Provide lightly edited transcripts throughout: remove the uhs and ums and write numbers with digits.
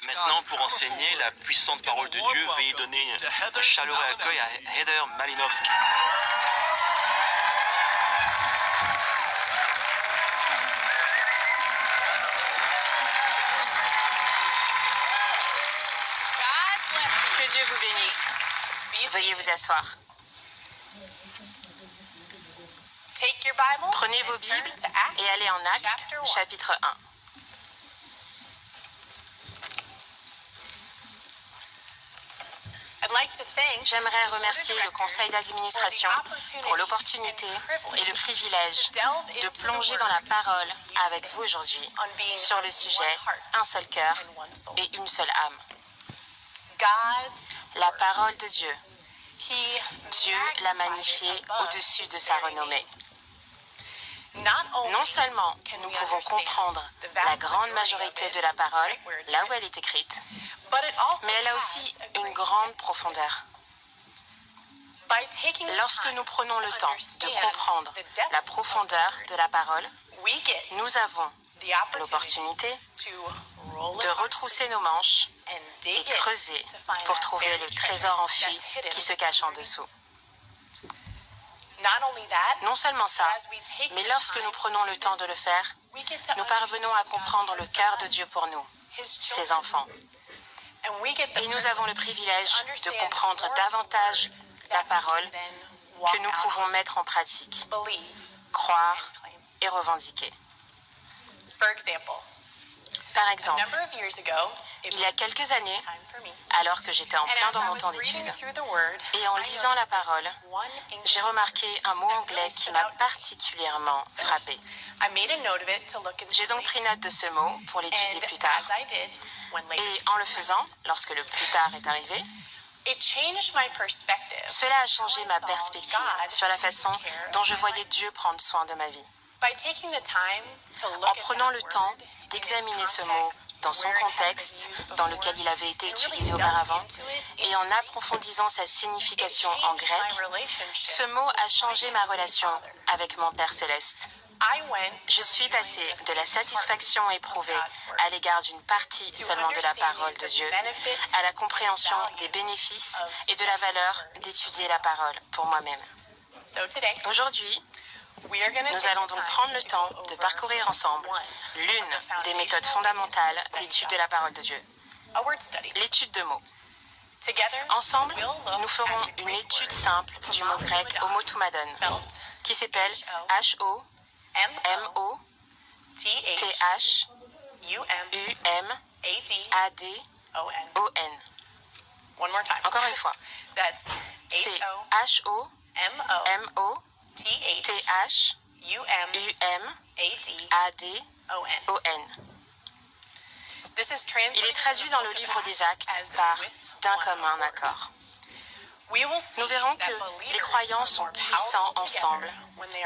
Maintenant, pour enseigner la puissante parole de Dieu, veuillez donner un chaleureux accueil à Heather Malinowski. Que Dieu vous bénisse. Veuillez vous asseoir. Prenez vos Bibles et allez en Actes, chapitre 1. J'aimerais remercier le conseil d'administration pour l'opportunité et le privilège de plonger dans la parole avec vous aujourd'hui sur le sujet « Un seul cœur et une seule âme ». La parole de Dieu. Dieu l'a magnifiée au-dessus de sa renommée. Non seulement nous pouvons comprendre la grande majorité de la parole, là où elle est écrite, mais elle a aussi une grande profondeur. Lorsque nous prenons le temps de comprendre la profondeur de la parole, nous avons l'opportunité de retrousser nos manches et creuser pour trouver le trésor enfui qui se cache en dessous. Non seulement ça, mais lorsque nous prenons le temps de le faire, nous parvenons à comprendre le cœur de Dieu pour nous, ses enfants. Et nous avons le privilège de comprendre davantage la parole que nous pouvons mettre en pratique, croire et revendiquer. Par exemple, il y a quelques années, alors que j'étais en plein dans mon temps d'études, et en lisant la parole, j'ai remarqué un mot anglais qui m'a particulièrement frappé. J'ai donc pris note de ce mot pour l'étudier plus tard. Et en le faisant, lorsque le plus tard est arrivé, cela a changé ma perspective sur la façon dont je voyais Dieu prendre soin de ma vie. En prenant le temps d'examiner ce mot dans son contexte dans lequel il avait été utilisé auparavant et en approfondissant sa signification en grec, ce mot a changé ma relation avec mon Père céleste. Je suis passée de la satisfaction éprouvée à l'égard d'une partie seulement de la parole de Dieu à la compréhension des bénéfices et de la valeur d'étudier la parole pour moi-même. Aujourd'hui, nous allons donc prendre le temps de parcourir ensemble l'une des méthodes fondamentales d'étude de la parole de Dieu, l'étude de mots. Ensemble, nous ferons une étude simple du mot grec homotumadon, qui s'appelle H-O-M-O-T-H-U-M-A-D-O-N. Encore une fois, c'est H-O-M-O-T-H-U-M-A-D-O-N. Il est traduit dans le livre des Actes par « d'un commun accord ». Nous verrons que les croyants sont puissants ensemble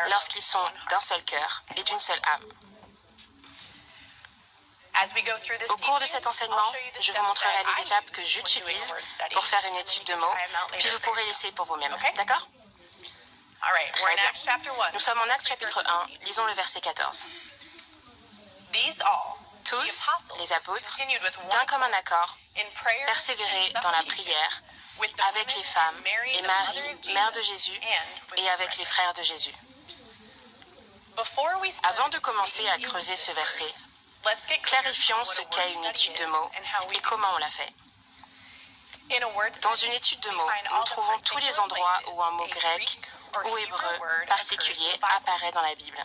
lorsqu'ils sont d'un seul cœur et d'une seule âme. Au cours de cet enseignement, je vous montrerai les étapes que j'utilise pour faire une étude de mots, puis vous pourrez l'essayer pour vous-même. D'accord? Très bien. Nous sommes en Actes chapitre 1, lisons le verset 14. Tous, les apôtres, d'un commun accord, persévéraient dans la prière avec les femmes et Marie, mère de Jésus, et avec les frères de Jésus. Avant de commencer à creuser ce verset, clarifions ce qu'est une étude de mots et comment on la fait. Dans une étude de mots, nous trouvons tous les endroits où un mot grec ou hébreu particulier apparaît dans la Bible.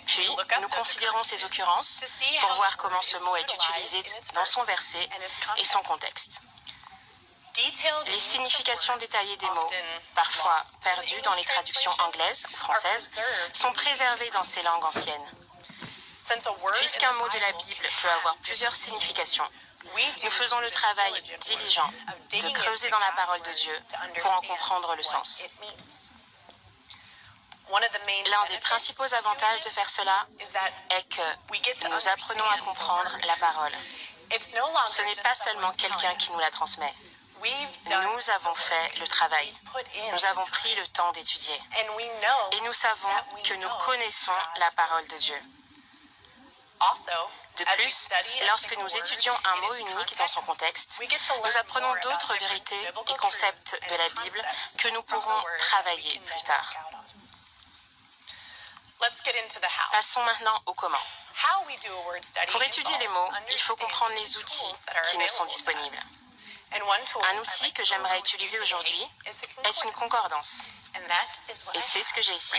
Puis, nous considérons ces occurrences pour voir comment ce mot est utilisé dans son verset et son contexte. Les significations détaillées des mots, parfois perdues dans les traductions anglaises ou françaises, sont préservées dans ces langues anciennes. Puisqu'un mot de la Bible peut avoir plusieurs significations, nous faisons le travail diligent de creuser dans la parole de Dieu pour en comprendre le sens. L'un des principaux avantages de faire cela est que nous apprenons à comprendre la parole. Ce n'est pas seulement quelqu'un qui nous la transmet. Nous avons fait le travail. Nous avons pris le temps d'étudier. Et nous savons que nous connaissons la parole de Dieu. De plus, lorsque nous étudions un mot unique dans son contexte, nous apprenons d'autres vérités et concepts de la Bible que nous pourrons travailler plus tard. Passons maintenant au comment. Pour étudier les mots, il faut comprendre les outils qui nous sont disponibles. Un outil que j'aimerais utiliser aujourd'hui est une concordance. Et c'est ce que j'ai ici.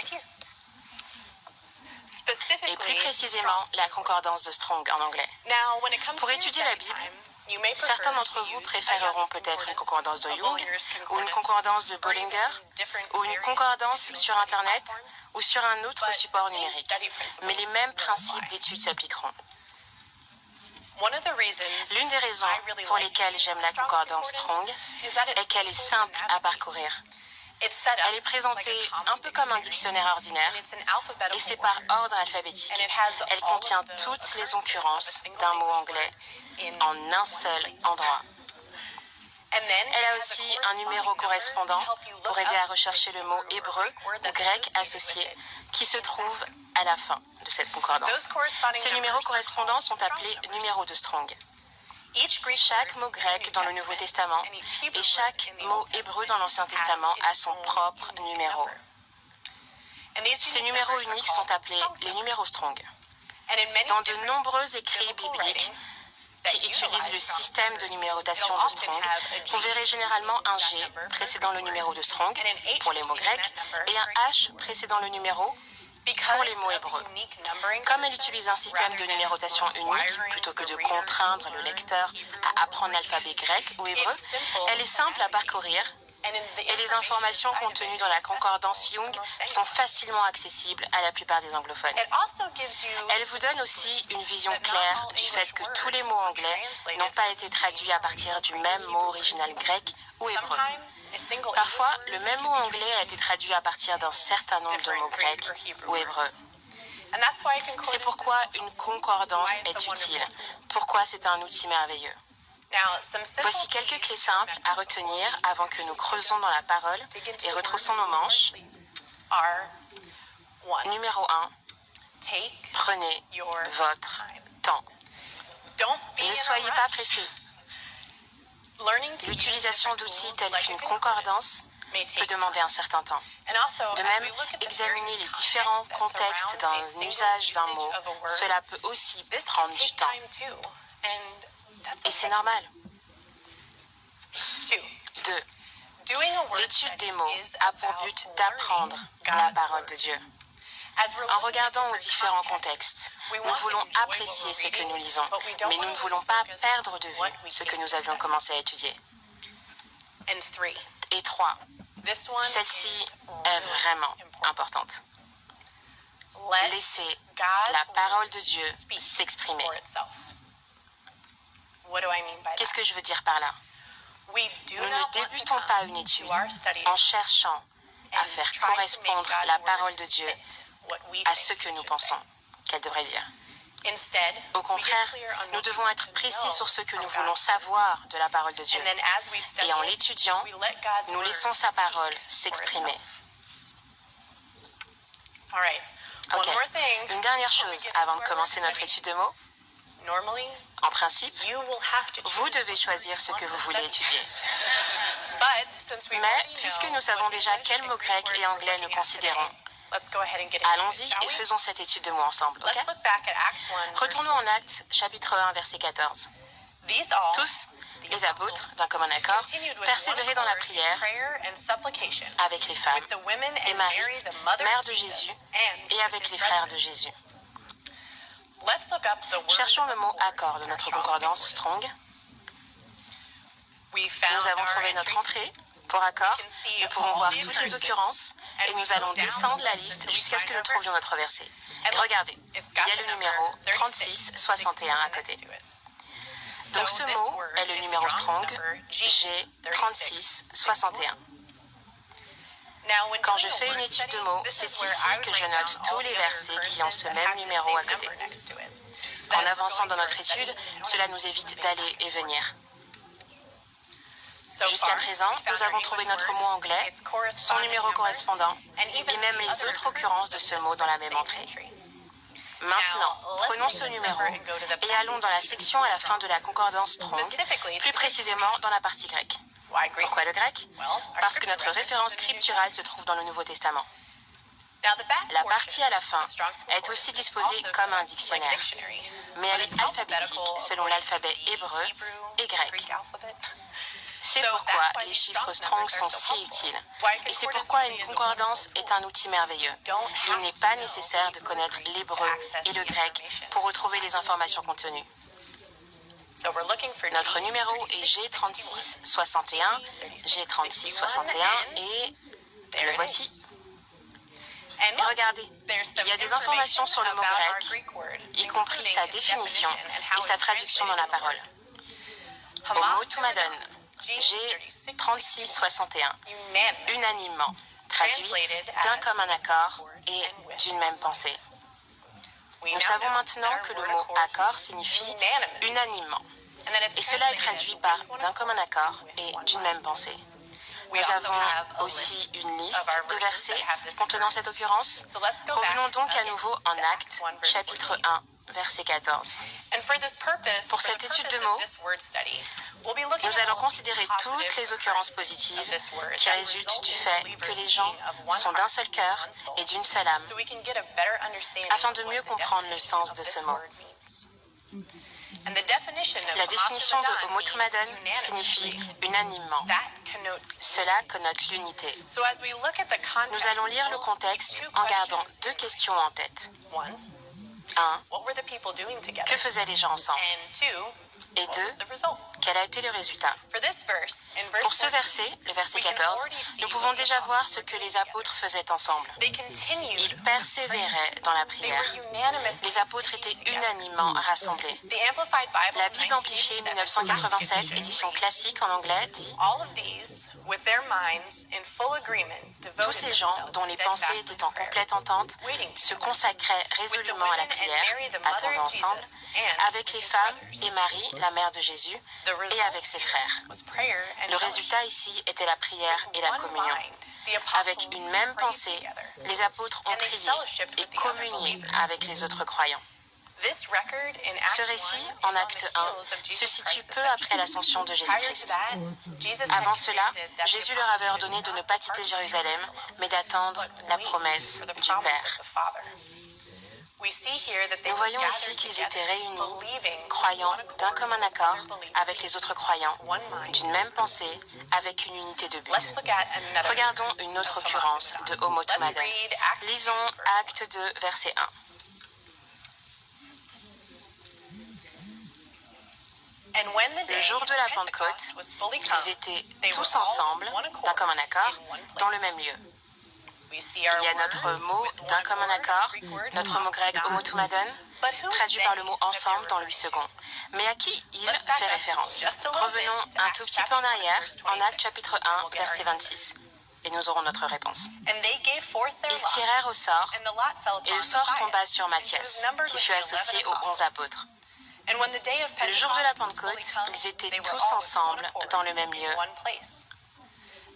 Et plus précisément, la concordance de Strong en anglais. Pour étudier la Bible, certains d'entre vous préféreront peut-être une concordance de Young, ou une concordance de Bollinger, ou une concordance sur Internet, ou sur un autre support numérique. Mais les mêmes principes d'étude s'appliqueront. L'une des raisons pour lesquelles j'aime la concordance Strong est qu'elle est simple à parcourir. Elle est présentée un peu comme un dictionnaire ordinaire et c'est par ordre alphabétique. Elle contient toutes les occurrences d'un mot anglais en un seul endroit. Elle a aussi un numéro correspondant pour aider à rechercher le mot hébreu ou grec associé qui se trouve à la fin de cette concordance. Ces numéros correspondants sont appelés numéros de Strong. Chaque mot grec dans le Nouveau Testament et chaque mot hébreu dans l'Ancien Testament a son propre numéro. Ces numéros uniques sont appelés les numéros Strong. Dans de nombreux écrits bibliques qui utilisent le système de numérotation de Strong, vous verrez généralement un G précédant le numéro de Strong pour les mots grecs et un H précédant le numéro pour les mots hébreux. Comme elle utilise un système de numérotation unique, plutôt que de contraindre le lecteur à apprendre l'alphabet grec ou hébreu, elle est simple à parcourir et les informations contenues dans la concordance Young sont facilement accessibles à la plupart des anglophones. Elle vous donne aussi une vision claire du fait que tous les mots anglais n'ont pas été traduits à partir du même mot original grec ou hébreu. Parfois, le même mot anglais a été traduit à partir d'un certain nombre de mots grecs ou hébreux. C'est pourquoi une concordance est utile, pourquoi c'est un outil merveilleux. Voici quelques clés simples à retenir avant que nous creusions dans la parole et retroussons nos manches. Numéro 1. Prenez votre temps. Ne soyez pas pressés. L'utilisation d'outils tels qu'une concordance peut demander un certain temps. De même, examiner les différents contextes d'un usage d'un mot, cela peut aussi prendre du temps. Et c'est normal. 2. L'étude des mots a pour but d'apprendre la parole de Dieu. En regardant aux différents contextes, nous voulons apprécier ce que nous lisons, mais nous ne voulons pas perdre de vue ce que nous avions commencé à étudier. Et 3. Celle-ci est vraiment importante. Laissez la parole de Dieu s'exprimer. Qu'est-ce que je veux dire par là? Nous ne débutons pas une étude en cherchant à faire correspondre la parole de Dieu à ce que nous pensons qu'elle devrait dire. Au contraire, nous devons être précis sur ce que nous voulons savoir de la parole de Dieu. Et en l'étudiant, nous laissons sa parole s'exprimer. Ok. Une dernière chose avant de commencer notre étude de mots. En principe, vous devez choisir ce que vous voulez étudier. Mais, puisque nous savons déjà quels mots grecs et anglais nous considérons, allons-y et faisons cette étude de mots ensemble, ok? Retournons en Actes, chapitre 1, verset 14. Tous, les apôtres, d'un commun accord, persévéraient dans la prière avec les femmes et Marie, mère de Jésus, et avec les frères de Jésus. Cherchons le mot accord de notre concordance Strong. Nous avons trouvé notre entrée pour accord. Nous pouvons voir toutes les occurrences et nous allons descendre la liste jusqu'à ce que nous trouvions notre verset. Et regardez, il y a le numéro 3661 à côté. Donc ce mot est le numéro Strong G3661. Quand je fais une étude de mots, c'est ici que je note tous les versets qui ont ce même numéro à côté. En avançant dans notre étude, cela nous évite d'aller et venir. Jusqu'à présent, nous avons trouvé notre mot anglais, son numéro correspondant, et même les autres occurrences de ce mot dans la même entrée. Maintenant, prenons ce numéro et allons dans la section à la fin de la concordance Strong, plus précisément dans la partie grecque. Pourquoi le grec? Parce que notre référence scripturale se trouve dans le Nouveau Testament. La partie à la fin est aussi disposée comme un dictionnaire, mais elle est alphabétique selon l'alphabet hébreu et grec. C'est pourquoi les chiffres Strong sont si utiles. Et c'est pourquoi une concordance est un outil merveilleux. Il n'est pas nécessaire de connaître l'hébreu et le grec pour retrouver les informations contenues. Notre numéro est G3661, G3661 et le voici. Et regardez, il y a des informations sur le mot grec, y compris sa définition et sa traduction dans la parole. Homotumadon, G3661, unanimement, traduit d'un commun accord et d'une même pensée. Nous savons maintenant que le mot accord signifie unanimement, et cela est traduit par d'un commun accord et d'une même pensée. Nous avons aussi une liste de versets contenant cette occurrence. Revenons donc à nouveau en Actes, chapitre 1, verset 14. Pour cette étude de mots, nous allons considérer toutes les occurrences positives qui résultent du fait que les gens sont d'un seul cœur et d'une seule âme, afin de mieux comprendre le sens de ce mot. La définition de homotumadon signifie unanimement. Cela connote l'unité. Nous allons lire le contexte en gardant deux questions en tête. 1. Que faisaient les gens ensemble? Et 2. Quel a été le résultat? Pour ce verset, le verset 14, nous pouvons déjà voir ce que les apôtres faisaient ensemble. Ils persévéraient dans la prière. Les apôtres étaient unanimement rassemblés. La Bible amplifiée 1987, édition classique en anglais, dit « Tous ces gens, dont les pensées étaient en complète entente, se consacraient résolument à la prière, attendant ensemble, avec les femmes et Marie, la mère de Jésus, et avec ses frères. » Le résultat ici était la prière et la communion. Avec une même pensée, les apôtres ont prié et communié avec les autres croyants. Ce récit, en acte 1, se situe peu après l'ascension de Jésus-Christ. Avant cela, Jésus leur avait ordonné de ne pas quitter Jérusalem, mais d'attendre la promesse du Père. Nous voyons ici qu'ils étaient réunis, croyant d'un commun accord avec les autres croyants, d'une même pensée, avec une unité de but. Regardons une autre occurrence de homotumadon. Lisons Acte 2, verset 1. Le jour de la Pentecôte, ils étaient tous ensemble, d'un commun accord, dans le même lieu. Il y a notre mot d'un commun accord, notre mot grec homotumadon, traduit par le mot ensemble dans Louis II. Mais à qui il fait référence? Revenons un tout petit peu en arrière, en Actes chapitre 1, verset 26. Et nous aurons notre réponse. Ils tirèrent au sort, et le sort tomba sur Matthias, qui fut associé aux 11 apôtres. Le jour de la Pentecôte, ils étaient tous ensemble dans le même lieu.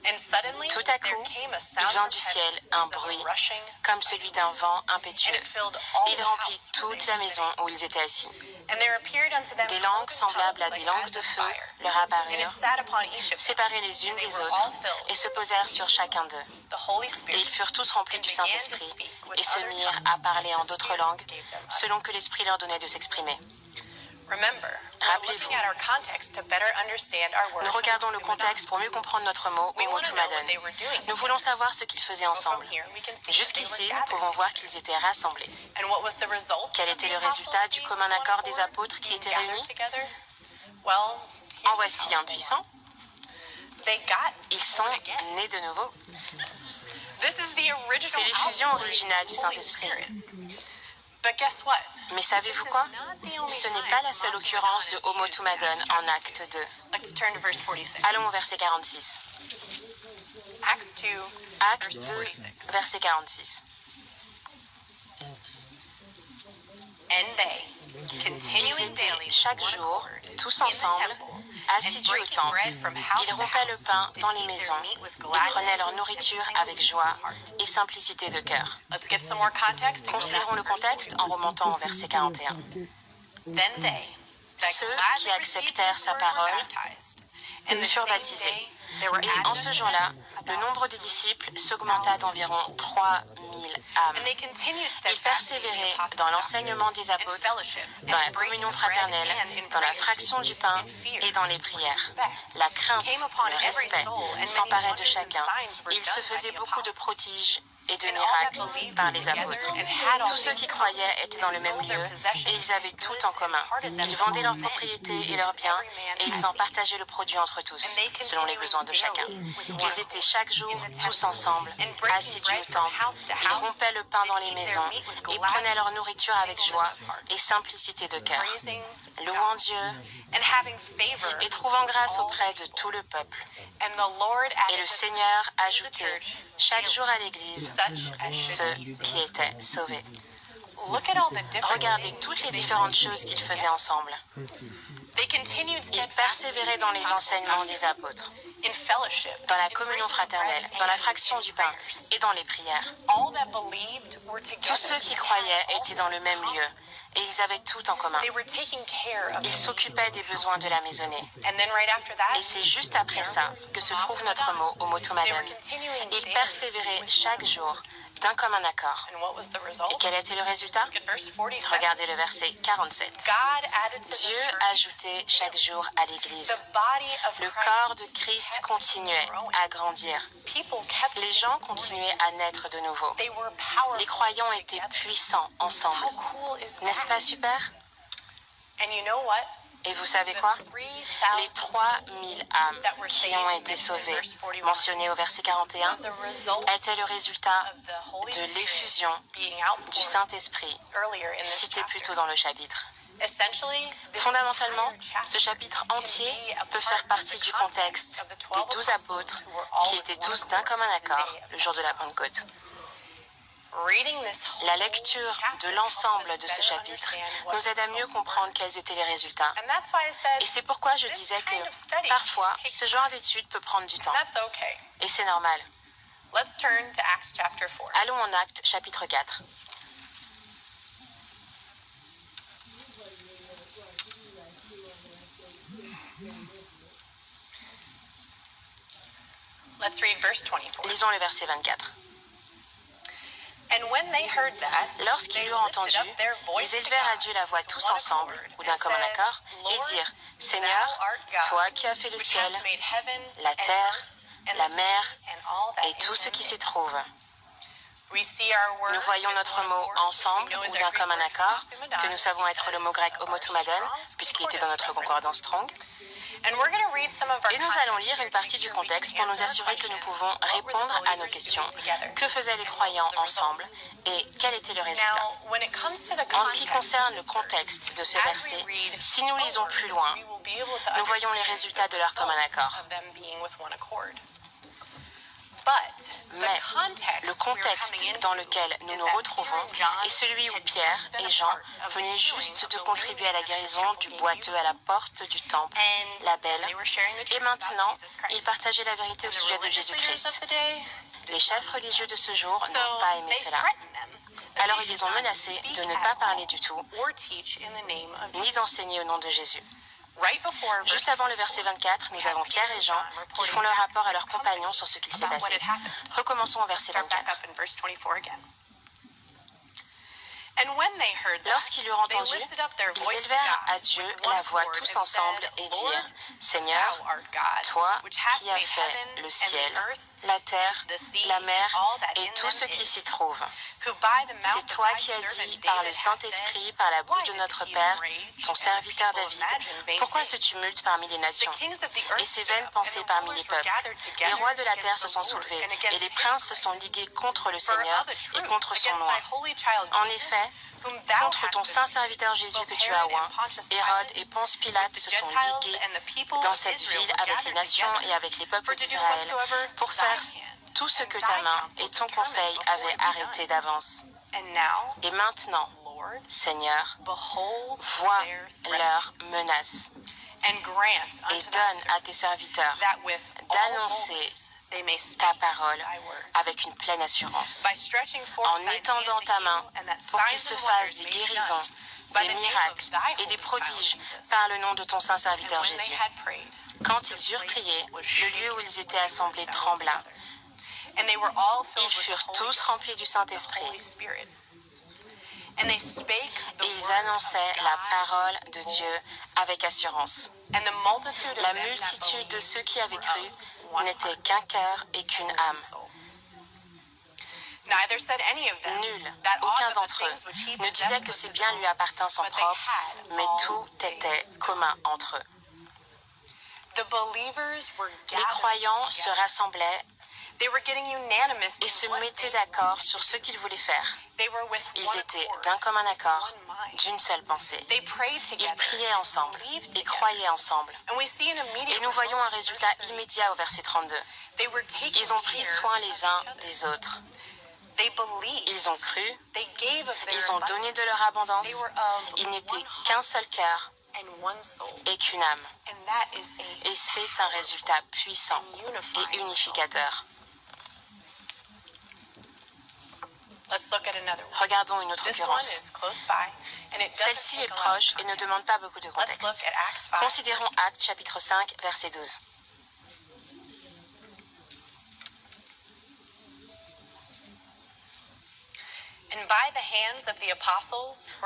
Tout à coup, il vint du ciel un bruit, comme celui d'un vent impétueux. Il remplit toute la maison où ils étaient assis. Des langues semblables à des langues de feu leur apparurent, séparées les unes des autres, et se posèrent sur chacun d'eux. Et ils furent tous remplis du Saint-Esprit, et se mirent à parler en d'autres langues, selon que l'Esprit leur donnait de s'exprimer. Rappelez-vous, nous regardons le contexte pour mieux comprendre notre mot homotumadon. Nous voulons savoir ce qu'ils faisaient ensemble. Jusqu'ici, nous pouvons voir qu'ils étaient rassemblés. Quel était le résultat du commun accord des apôtres qui étaient réunis? En voici un puissant. Ils sont nés de nouveau. C'est l'effusion originale du Saint-Esprit. Mais savez-vous quoi? Ce n'est pas la seule occurrence de homotumadon en Acte 2. Allons au verset 46. Acte 2, verset 46. Ils étaient chaque jour, tous ensemble, assidus au temple. Ils rompaient le pain dans les maisons et prenaient leur nourriture avec joie et simplicité de cœur. Considérons le contexte en remontant au verset 41. Ceux qui acceptèrent sa parole furent baptisés. Et en ce jour-là, le nombre de disciples s'augmenta d'environ 3000 âmes. Ils persévéraient dans l'enseignement des apôtres, dans la communion fraternelle, dans la fraction du pain et dans les prières. La crainte, le respect s'emparait de chacun. Il se faisait beaucoup de prodiges et de miracles par les apôtres. Tous ceux qui croyaient étaient dans le même lieu et ils avaient tout en commun. Ils vendaient leurs propriétés et leurs biens et ils en partageaient le produit entre tous, selon les besoins de chacun. Ils étaient chaque jour tous ensemble, assidus au temple. Ils rompaient le pain dans les maisons et prenaient leur nourriture avec joie et simplicité de cœur, louant Dieu et trouvant grâce auprès de tout le peuple. Et le Seigneur ajoutait chaque jour à l'Église ceux qui étaient sauvés. Regardez toutes les différentes choses qu'ils faisaient ensemble. Ils persévéraient dans les enseignements des apôtres, dans la communion fraternelle, dans la fraction du pain et dans les prières. Tous ceux qui croyaient étaient dans le même lieu et ils avaient tout en commun. Ils s'occupaient des besoins de la maisonnée. Et c'est juste après ça que se trouve notre mot au Motomadon. Ils persévéraient chaque jour d'un commun accord. Et quel était le résultat? Regardez le verset 47. Dieu ajoutait chaque jour à l'Église. Le corps de Christ continuait à grandir. Les gens continuaient à naître de nouveau. Les croyants étaient puissants ensemble. N'est-ce pas super? Et vous savez quoi? Les 3000 âmes qui ont été sauvées, mentionnées au verset 41, étaient le résultat de l'effusion du Saint-Esprit, cité plus tôt dans le chapitre. Fondamentalement, ce chapitre entier peut faire partie du contexte des 12 apôtres qui étaient tous d'un commun accord le jour de la Pentecôte. La lecture de l'ensemble de ce chapitre nous aide à mieux comprendre quels étaient les résultats. Et c'est pourquoi je disais que, parfois, ce genre d'étude peut prendre du temps. Et c'est normal. Allons en Actes chapitre 4. Lisons le verset 24. Lorsqu'ils l'eurent entendu, ils élevèrent à Dieu la voix tous ensemble, ou d'un commun accord, et dirent, Seigneur, toi qui as fait le ciel, la terre, la mer et tout ce qui s'y trouve. Nous voyons notre mot ensemble ou d'un commun accord, que nous savons être le mot grec homotomadon, puisqu'il était dans notre concordance Strong. Et nous allons lire une partie du contexte pour nous assurer que nous pouvons répondre à nos questions. Que faisaient les croyants ensemble et quel était le résultat? En ce qui concerne le contexte de ce verset, si nous lisons plus loin, nous voyons les résultats de leur commun accord. Mais le contexte dans lequel nous nous retrouvons est celui où Pierre et Jean venaient juste de contribuer à la guérison du boiteux à la porte du temple, la Belle, et maintenant ils partageaient la vérité au sujet de Jésus-Christ. Les chefs religieux de ce jour n'ont pas aimé cela. Alors ils les ont menacés de ne pas parler du tout, ni d'enseigner au nom de Jésus. Juste avant le verset 24, nous avons Pierre et Jean qui font leur rapport à leurs compagnons sur ce qu'il s'est passé. Recommençons au verset 24. Lorsqu'ils l'eurent entendu, ils élevèrent à Dieu la voix tous ensemble et dirent, Seigneur, toi qui as fait le ciel, la terre, la mer et tout ce qui s'y trouve. C'est toi qui as dit par le Saint-Esprit, par la bouche de notre Père, ton serviteur David, pourquoi ce tumulte parmi les nations et ces vaines pensées parmi les peuples? Les rois de la terre se sont soulevés et les princes se sont ligués contre le Seigneur et contre son nom. En effet, contre ton saint serviteur Jésus que tu as oint, Hérode et Ponce Pilate se sont ligués dans cette ville avec les nations et avec les peuples d'Israël pour faire tout ce que ta main et ton conseil avaient arrêté d'avance. Et maintenant, Seigneur, vois leurs menaces et donne à tes serviteurs d'annoncer ta parole avec une pleine assurance, en étendant ta main pour qu'il se fasse des guérisons, des miracles et des prodiges par le nom de ton saint serviteur Jésus. Quand ils eurent prié, le lieu où ils étaient assemblés trembla. Ils furent tous remplis du Saint-Esprit. Et ils annonçaient la parole de Dieu avec assurance. La multitude de ceux qui avaient cru n'était qu'un cœur et qu'une âme. Nul, aucun d'entre eux, ne disait que ses biens lui appartinssent en propre, mais tout était commun entre eux. Les croyants se rassemblaient et se mettaient d'accord sur ce qu'ils voulaient faire. Ils étaient d'un commun accord, d'une seule pensée. Ils priaient ensemble et croyaient ensemble. Et nous voyons un résultat immédiat au verset 32. Ils ont pris soin les uns des autres. Ils ont cru, ils ont donné de leur abondance, ils n'étaient qu'un seul cœur et qu'une âme. Et c'est un résultat puissant et unificateur. Regardons une autre occurrence. Celle-ci est proche et ne demande pas beaucoup de contexte. Considérons Actes chapitre 5, verset 12.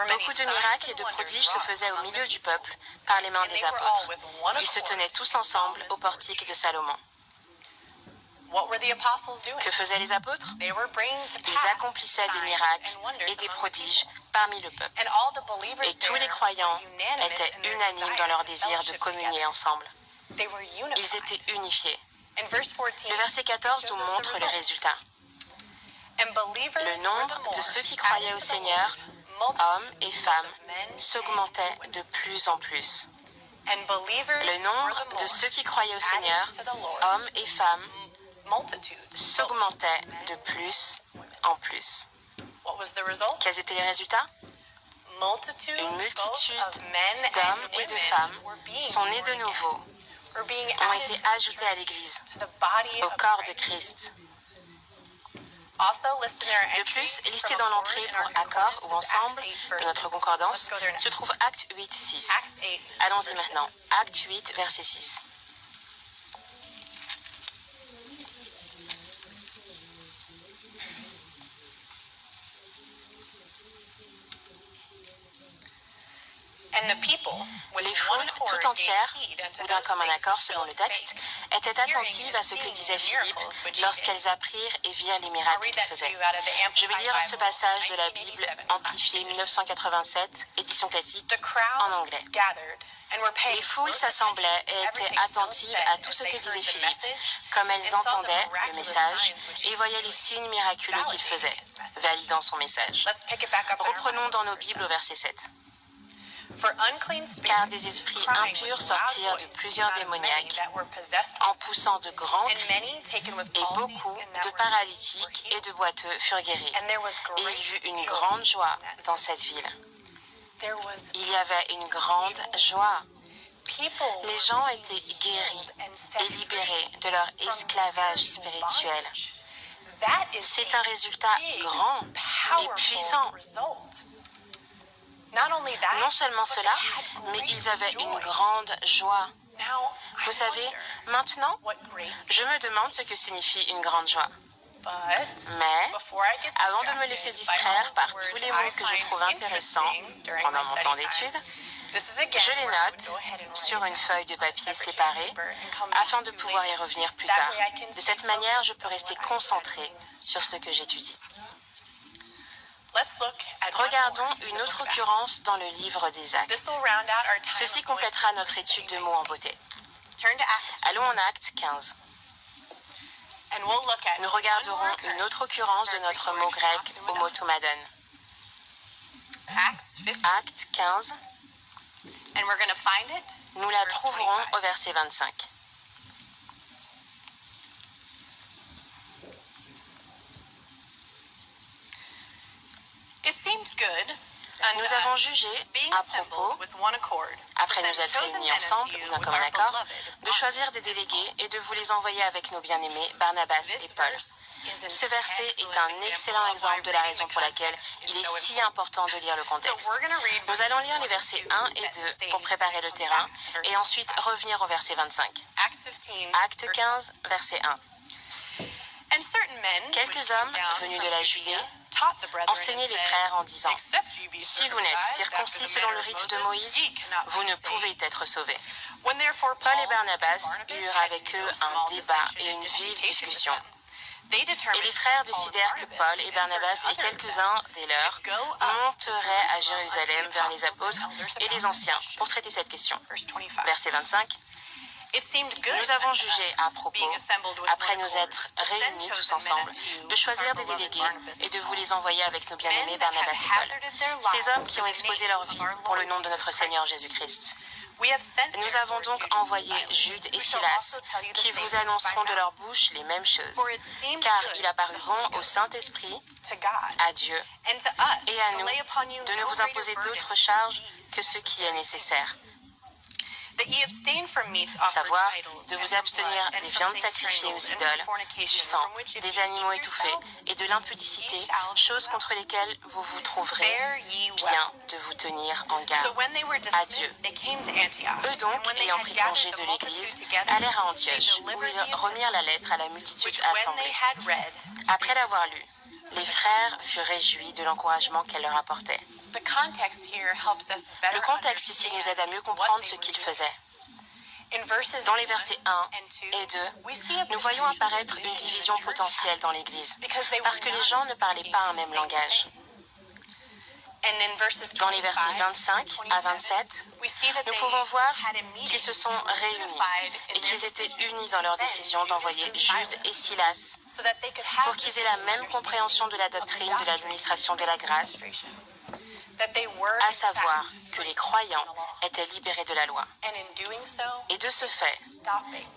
Beaucoup de miracles et de prodiges se faisaient au milieu du peuple par les mains des apôtres. Ils se tenaient tous ensemble au portique de Salomon. Que faisaient les apôtres? Ils accomplissaient des miracles et des prodiges parmi le peuple. Et tous les croyants étaient unanimes dans leur désir de communier ensemble. Ils étaient unifiés. Le verset 14 nous montre les résultats. Le nombre de ceux qui croyaient au Seigneur, hommes et femmes, s'augmentait de plus en plus. Le nombre de ceux qui croyaient au Seigneur, hommes et femmes, s'augmentait de plus en plus. Quels étaient les résultats? Une multitude d'hommes et de femmes sont nés de nouveau, ont été ajoutés à l'Église, au corps de Christ. De plus, listé dans l'entrée pour accord ou ensemble de notre concordance, se trouve Acte 8, 6. Allons-y maintenant. Acte 8, verset 6. Les foules tout entières, ou d'un commun accord selon le texte, étaient attentives à ce que disait Philippe lorsqu'elles apprirent et virent les miracles qu'il faisait. Je vais lire ce passage de la Bible amplifiée 1987, édition classique, en anglais. Les foules s'assemblaient et étaient attentives à tout ce que disait Philippe, comme elles entendaient le message et voyaient les signes miraculeux qu'il faisait, validant son message. Reprenons dans nos Bibles au verset 7. Car des esprits impurs sortirent de plusieurs démoniaques, en poussant de grands cris, et beaucoup de paralytiques et de boiteux furent guéris. Et il y eut une grande joie dans cette ville. Il y avait une grande joie. Les gens étaient guéris et libérés de leur esclavage spirituel. C'est un résultat grand et puissant. Non seulement cela, mais ils avaient une grande joie. Vous savez, maintenant, je me demande ce que signifie une grande joie. Mais, avant de me laisser distraire par tous les mots que je trouve intéressants pendant mon temps d'étude, je les note sur une feuille de papier séparée afin de pouvoir y revenir plus tard. De cette manière, je peux rester concentré sur ce que j'étudie. Regardons une autre occurrence dans le livre des Actes. Ceci complétera notre étude de mots en beauté. Allons en Acte 15. Nous regarderons une autre occurrence de notre mot grec homotomadon. Acte 15. Nous la trouverons au verset 25. Nous avons jugé à propos, après nous être réunis ensemble d'un commun accord, de choisir des délégués et de vous les envoyer avec nos bien-aimés Barnabas et Paul. Ce verset est un excellent exemple de la raison pour laquelle il est si important de lire le contexte. Nous allons lire les versets 1 et 2 pour préparer le terrain et ensuite revenir au verset 25. Acte 15, verset 1. Quelques hommes venus de la Judée enseignaient les frères en disant « Si vous n'êtes circoncis selon le rite de Moïse, vous ne pouvez être sauvés. » Paul et Barnabas eurent avec eux un débat et une vive discussion. Et les frères décidèrent que Paul et Barnabas et quelques-uns des leurs monteraient à Jérusalem vers les apôtres et les anciens pour traiter cette question. Verset 25. Nous avons jugé à propos, après nous être réunis tous ensemble, de choisir des délégués et de vous les envoyer avec nos bien-aimés Barnabas et Paul, ces hommes qui ont exposé leur vie pour le nom de notre Seigneur Jésus-Christ. Nous avons donc envoyé Jude et Silas, qui vous annonceront de leur bouche les mêmes choses, car il a paru bon au Saint-Esprit, à Dieu et à nous, de ne vous imposer d'autres charges que ce qui est nécessaire, savoir de vous abstenir des viandes sacrifiées aux idoles, du sang, des animaux étouffés et de l'impudicité, choses contre lesquelles vous vous trouverez bien de vous tenir en garde. Adieu. Eux donc, ayant pris congé de l'Église, allèrent à Antioche, où ils remirent la lettre à la multitude assemblée. Après l'avoir lue, les frères furent réjouis de l'encouragement qu'elle leur apportait. Le contexte ici nous aide à mieux comprendre ce qu'ils faisaient. Dans les versets 1 et 2, nous voyons apparaître une division potentielle dans l'Église, parce que les gens ne parlaient pas un même langage. Dans les versets 25 à 27, nous pouvons voir qu'ils se sont réunis et qu'ils étaient unis dans leur décision d'envoyer Jude et Silas pour qu'ils aient la même compréhension de la doctrine de l'administration de la grâce, à savoir que les croyants étaient libérés de la loi. Et de ce fait,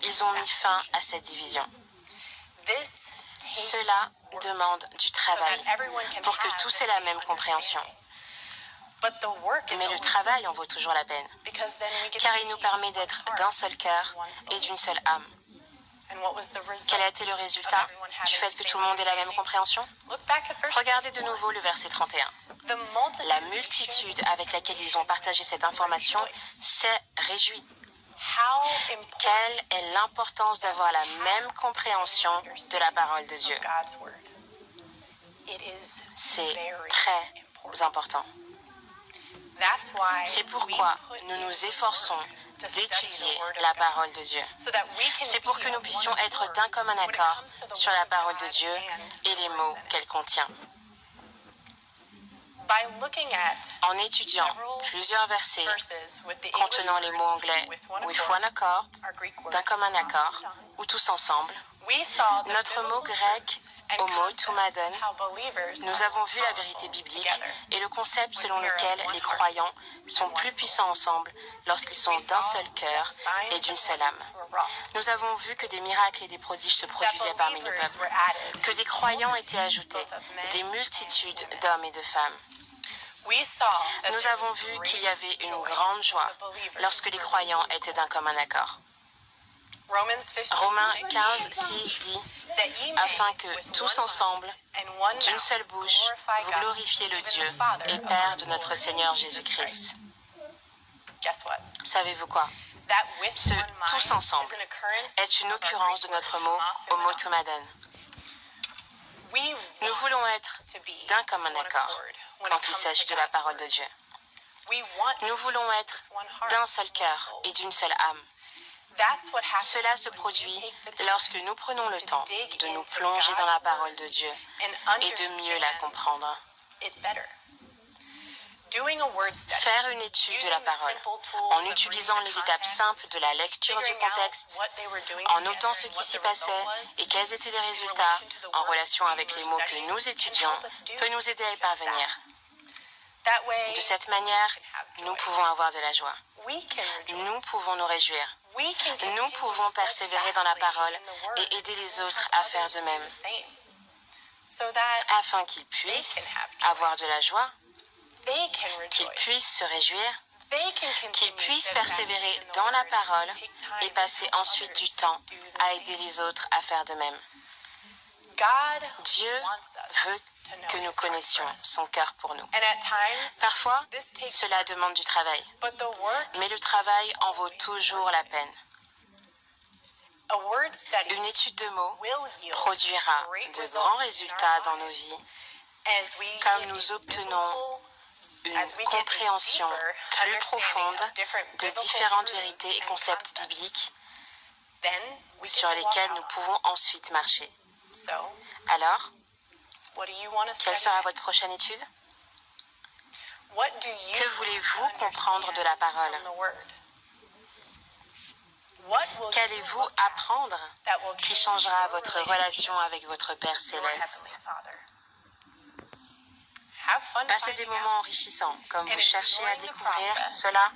ils ont mis fin à cette division. Cela demande du travail pour que tous aient la même compréhension. Mais le travail en vaut toujours la peine, car il nous permet d'être d'un seul cœur et d'une seule âme. Quel a été le résultat du fait que tout le monde ait la même compréhension? Regardez de nouveau le verset 31. La multitude avec laquelle ils ont partagé cette information s'est réjouie. Quelle est l'importance d'avoir la même compréhension de la parole de Dieu? C'est très important. C'est pourquoi nous nous efforçons d'étudier la parole de Dieu. C'est pour que nous puissions être d'un commun accord sur la parole de Dieu et les mots qu'elle contient. En étudiant plusieurs versets contenant les mots anglais with one accord, d'un commun accord, ou tous ensemble, notre mot grec homotoumadon, nous avons vu la vérité biblique et le concept selon lequel les croyants sont plus puissants ensemble lorsqu'ils sont d'un seul cœur et d'une seule âme. Nous avons vu que des miracles et des prodiges se produisaient parmi le peuple, que des croyants étaient ajoutés, des multitudes d'hommes et de femmes. Nous avons vu qu'il y avait une grande joie lorsque les croyants étaient d'un commun accord. Romains 15, 6 dit « Afin que, tous ensemble, d'une seule bouche, vous glorifiez le Dieu et Père de notre Seigneur Jésus-Christ. » Savez-vous quoi? Ce « tous ensemble » est une occurrence de notre mot « homotoumadon ». Nous voulons être d'un commun accord quand il s'agit de la parole de Dieu. Nous voulons être d'un seul cœur et d'une seule âme. Cela se produit lorsque nous prenons le temps de nous plonger dans la parole de Dieu et de mieux la comprendre. Faire une étude de la parole en utilisant les étapes simples de la lecture du contexte, en notant ce qui s'y passait et quels étaient les résultats en relation avec les mots que nous étudions, peut nous aider à y parvenir. De cette manière, nous pouvons avoir de la joie. Nous pouvons nous réjouir. Nous pouvons persévérer dans la parole et aider les autres à faire de même, afin qu'ils puissent avoir de la joie qu'ils puissent se réjouir, qu'ils puissent persévérer dans la parole et passer ensuite du temps à aider les autres à faire de même. Dieu veut que nous connaissions son cœur pour nous. Parfois, cela demande du travail, mais le travail en vaut toujours la peine. Une étude de mots produira de grands résultats dans nos vies, comme nous obtenons une compréhension plus profonde de différentes vérités et concepts bibliques sur lesquels nous pouvons ensuite marcher. Alors, quelle sera votre prochaine étude? Que voulez-vous comprendre de la parole? Qu'allez-vous apprendre qui changera votre relation avec votre Père céleste? Passez des moments enrichissants, comme vous cherchez à découvrir cela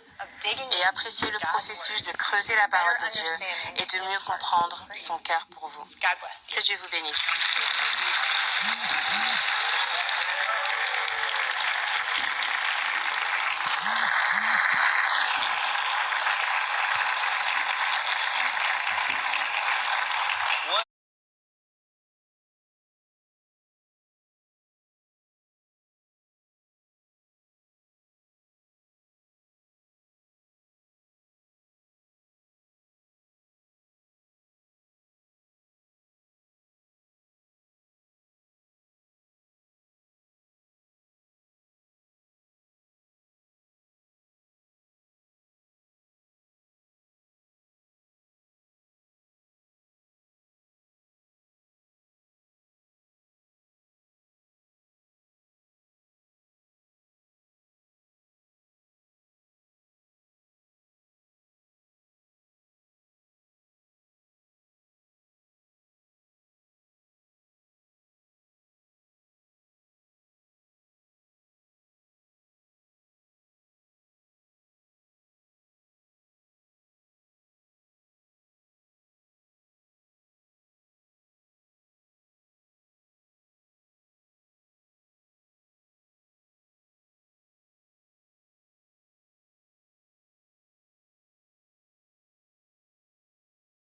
et appréciez le processus de creuser la parole de Dieu et de mieux comprendre son cœur pour vous. Que Dieu vous bénisse.